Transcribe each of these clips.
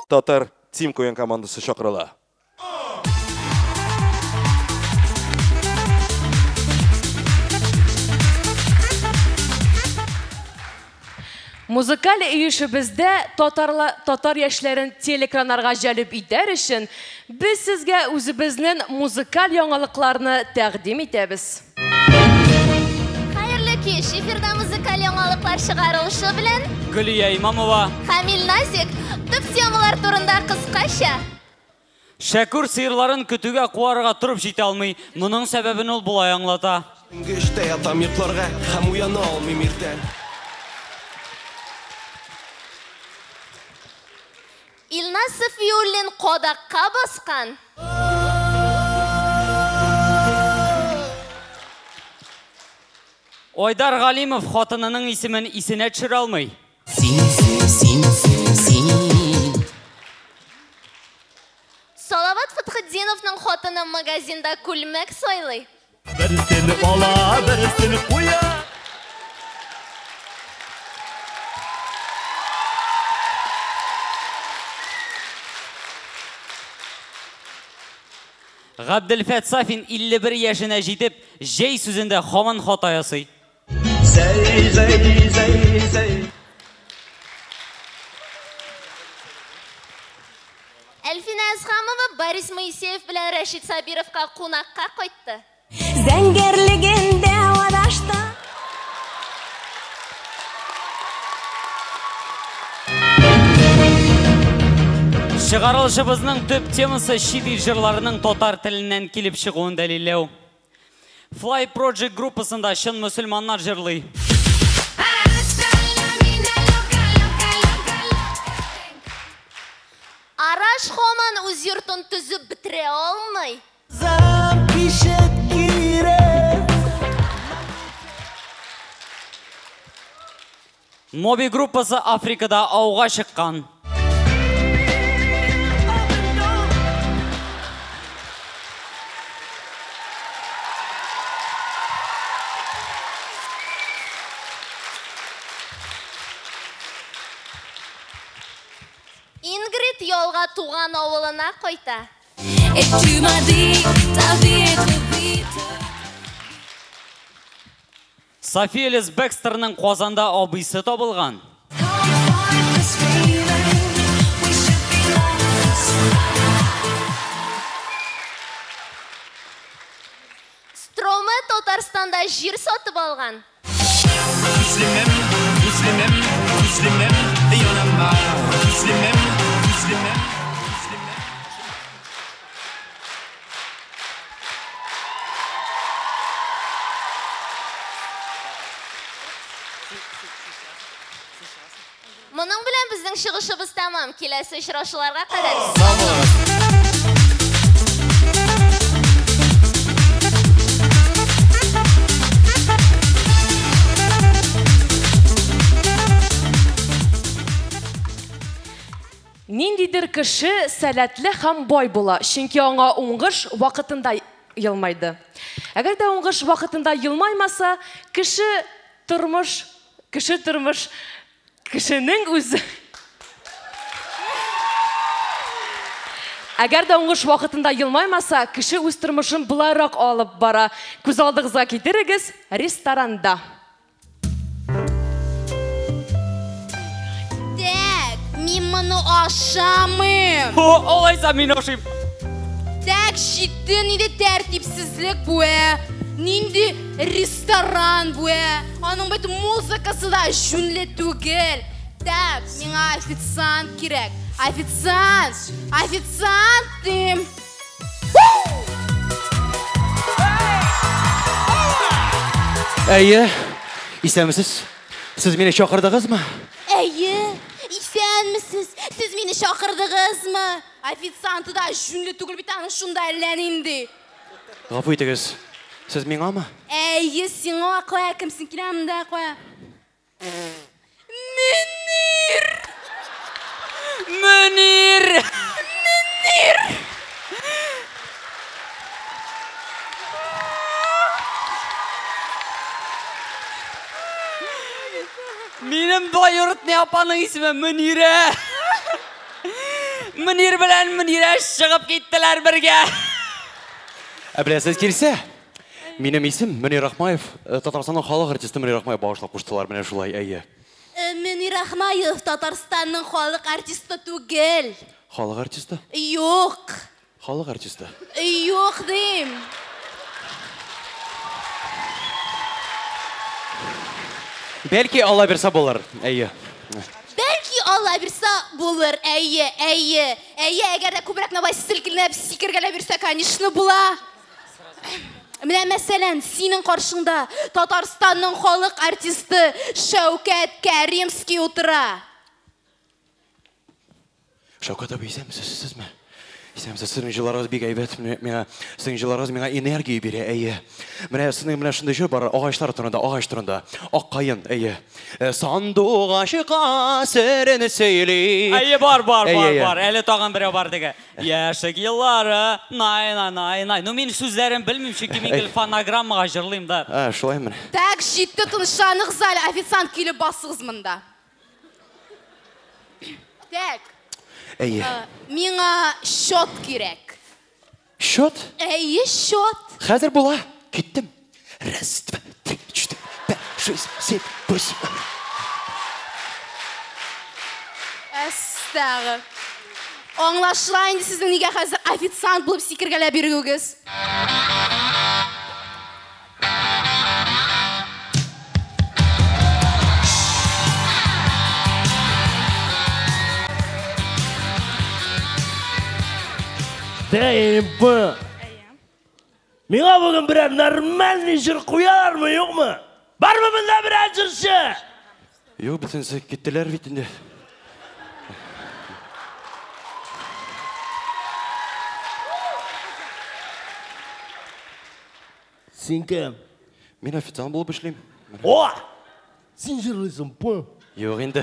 Татар Тим Коен командасы шақырыла. Музыкаль үйіші бізді татар яшьләрен телекранларга җәлеп итәр өчен без сезгә үзебезнең музыкаль яңалыкларны тәкъдим итәбез. Хәерле кич, эфирда музыкаль яңалыклар чыгарылышы белән Гөлия Имамова, Камил Назик төп темалар турында кыскача. Шәкүр сыерларын көтүгә куарга турып җитә алмый, моның сәбәбен ул булай аңлата. Гөштә ятам йокларга һәм уяна алмыйм иртән. Илназ Сафиуллин кодакка баскан. Айдар Галимов хатынының исемен исенә төшерә алмый. Салават Фатхетдиновның хатыны магазинда күлмәк сайлый. Берсен ала, берсен куя. Габделфәт Сафин 51 яшенә җитеп, җәй сүзендә һаман хата ясый. Әлфинә Әзхамова Борис Моисеев белән Рәшид Сабировка кунакка кайтты. Зәңгәрлегендә адашты. Чыгарылышыбызның төп темасы чит ил җырларының татар теленнән килеп чыгуын дәлилләү. Fly Project группасында чын мөселманнар җырлый. Араш Хоман үз йортын төзеп бетерә алмый. Моби группасы Африкада ауга чыккан. Ингрид ялга туган авылына кайта. Софи Элис Бекстерның Казанда абыйсы табылган. Строме Татарстанда җир сатып алган. Моның белән безнең чыгышыбыз тәмам. Киләсе очрашуларга кадәр. Ниндидер кеше сәләтле һәм бай була, чөнки аңа уңыш вакытында елмайды. Әгәр дә уңыш вакытында елмаймаса, кешенең үзе Әгәр дә уңыш вакытында елмаймаса, кеше үз тормышын булайрак алып бара. Күз алдыгызга китерегез, ресторанда. Мин моны ашамыйм. Алайса мин ашыйм. Так җитте, нинди тәртипсезлек бу? Нинди ресторан бу? Аның бит музыкасы да җүнле түгел. Так, миңа официант кирәк. Официант! Официант дим! Әйе, исәнмесез? Сез мине чакырдыгызмы? Әйе, исәнмесез? Сез мине чакырдыгызмы? Официанты да җүнле түгел бит аның шунда әллә нинди. Гафу итегез. Сез миңамы? Әйе, сиңа кая, кемсең киләмдә кая? Мөнир! Мөнир! Минем бай йортны апаның исеме Мөнирә. Münir bilen Münire çıkıp gittiler birge. Білесіз келсе, менің есім Мөнир Рахмаев, Татарстанның халық артисті Мөнир Рахмаев bağışlап қоштылар, мене шулай, әйе. Münir Ahmayev Tatarstanның халық артисты түгел. Халық артисті? Yok. Халық артисті. Yok deyim. Belki Allah bersa болар, әйе. Belki Allah birsa bulur. Әйе. Әйе, әгер де күбірек навай сілкілініп, сикіргелі бірсе, конечно, була. Менә мәсәлән, синең қаршыңда Татарстанның халық артисты Шәукәт Кәримский утыра. Шәукәт абый, сізме? Сіздің жыларыңыз бек әйбәт, сіздің жыларыңыз меңа энергия бере, әйе. Менә шындай жер бар, ағаштар тұрында, ақ қайын, әйе. Сандуға шықа сәріні сөйлей. Әйе, бар. Әлі тағын бірі бар деге. Яшық еллары, най. Ну, мен сөздерін білмейм, шеке мен кел фонограммаға жырлайым да. Шылай мен. Так, жетті тыныштанық зал, официант келіп басығыз мұнда. Так. Әйе. Миңа шот керек. Шот? Әйе, шот. Қазір бола. Кеттім. Раз, два, три, четыре, пять, шесть, семь, восемь. Әстәғі. Аңлашылайынды сіздің неге қазір официант болып секіргелі бергіңіз. Тәйімпі. Миңа бүгін бірәр нормальный жыр қоялар ма, yok mu? Бар ма бұнда бірәр жыршы? Yok, бүтінсі кеттілер бетінде. Сен кәм? Мен официант болып ішлейм. О! Сен жырлайсың, пы? Yok, енді.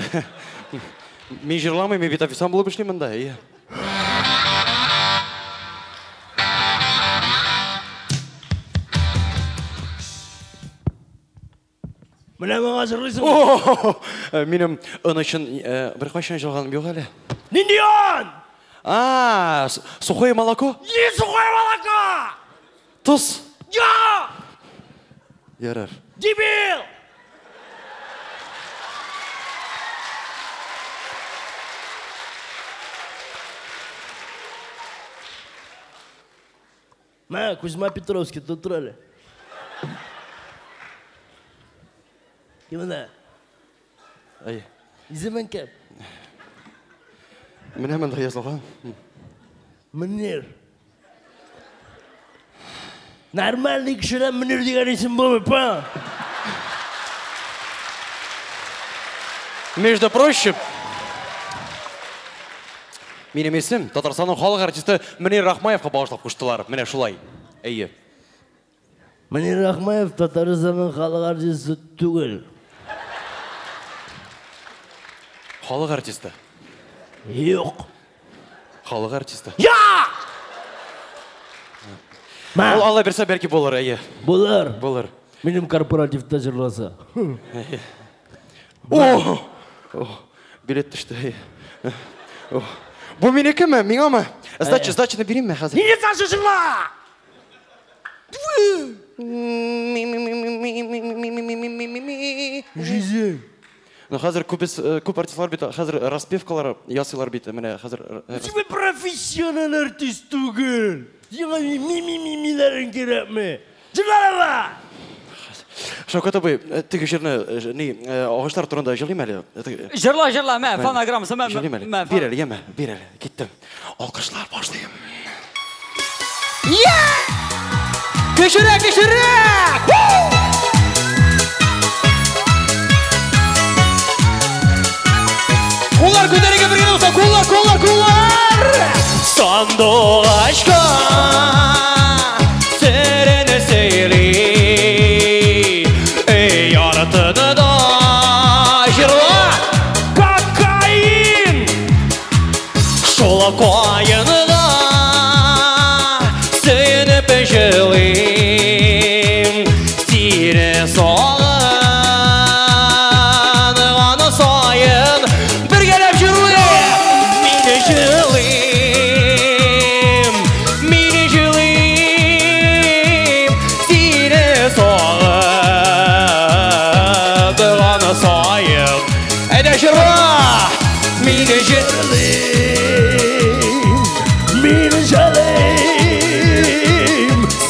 Мен жырламай, мен бет официант болып ішлейм мұнда, әйе. Міне маңа жырлайсың? Менің ұн үшін бір қашан жалғаным жоқ әлі. Ненде он? Сухое молоко? Не сухое молоко! Тұз? Я! Ярар. Дебил! Мә, Кузьма Петровский, тут тұрады. Кеміне? Әйе. Иземен кәп? Міне мұнда yazылған. Мөнир. Нормальный кішіден Мөнир деген есім болмай, па? Между прочим, менің есім Татарстанның халық артисті Мөнир Рахмаевқа bağışlап қоштылар. Міне шулай. Әйе. Мөнир Рахмаев Татарстанның халық артисті түгел. Халық артисті? Yok. Халық артисті? Ya! Ол Алла берсе бәлки болар, әйе. Болар. Менің корпоративті жырласа. Билет түсті, әйе. Бұл менекі ме, меңа ма? Сдачаны берейін ме қазір? Неге сашы жырла? Жизнь. Қазір көп артистлар бейті, қазір распевкалар, ясылар бейті, міне қазір... Тебе профессионал артист түгіл. Сеңа ми-ми-ми-милерін керек ме? Жырларыма! Шауқат абай, тегі жеріне ағаштар тұрында жырлайым әлі? Жырла, мә, фонограммасы, Жырлайым әлі? Бер әлі, кеттім. Алқышлар башlayayım. Кешірек! Kullar көтереге бірген olsa, kullar! Sandığı aşka serene seyli ey yaratını da jırla kokain şola koyunu da seni peşelim sire soğan ana sayın bir gelip jırlı mini jırlı Mine Jölelim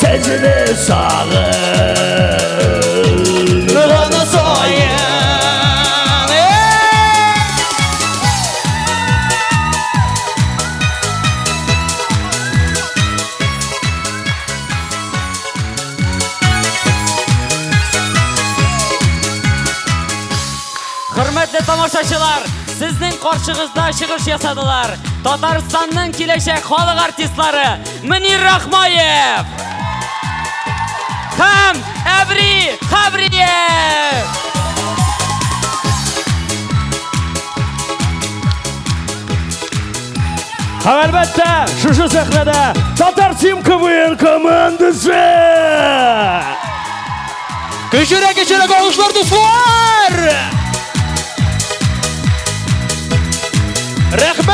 sezini sağın Nana soyan Hürmetli tamaşaçılar, sizning qarshingizda chiqish yasadılar. Tataristonning kelajak xalq artistlari Munir Rahmayev ham Abri Qabriyev. Ha albatta, şu sahnada Tatar Team KVN komandası. Köşürek alışlar dostlar. Rahmet